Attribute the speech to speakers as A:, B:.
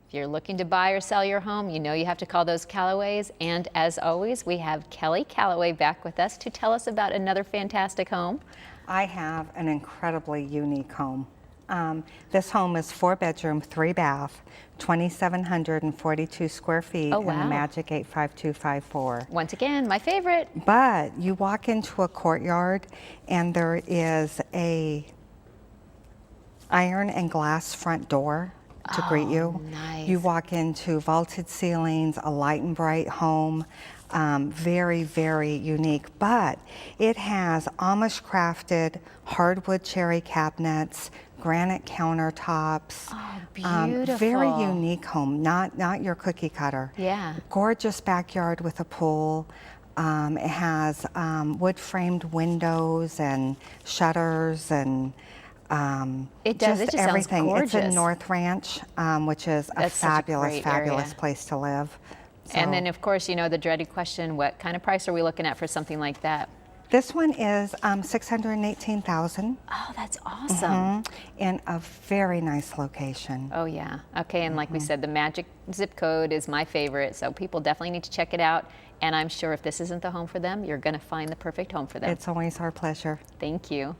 A: If you're looking to buy or sell your home, you know you have to call those Callaways. And as always, we have Kelly Callaway back with us to tell us about another fantastic home.
B: I have an incredibly unique home. This home is 4-bedroom, 3-bath, 2,742 square feet,
A: Oh, wow.
B: and a Magic 85254.
A: Once again, my favorite.
B: But you walk into a courtyard and there is a iron and glass front door to greet you.
A: Nice.
B: You walk into vaulted ceilings, a light and bright home. Very, very unique, but it has Amish-crafted hardwood cherry cabinets, granite countertops.
A: Oh, beautiful.
B: Very unique home, not your cookie cutter.
A: Yeah.
B: Gorgeous backyard with a pool. It has wood-framed windows and shutters and
A: it does. It just
B: everything.
A: Sounds gorgeous.
B: It's in North Ranch, which is a fabulous place to live. So,
A: and then, of course, you know the dreaded question: what kind of price are we looking at for something like that?
B: this one is $618,000.
A: Oh, that's awesome.
B: In a very nice location.
A: Oh, yeah. Okay, and like we said, the magic zip code is my favorite, so people definitely need to check it out. And I'm sure if this isn't the home for them, you're going to find the perfect home for them.
B: It's always our pleasure.
A: Thank you.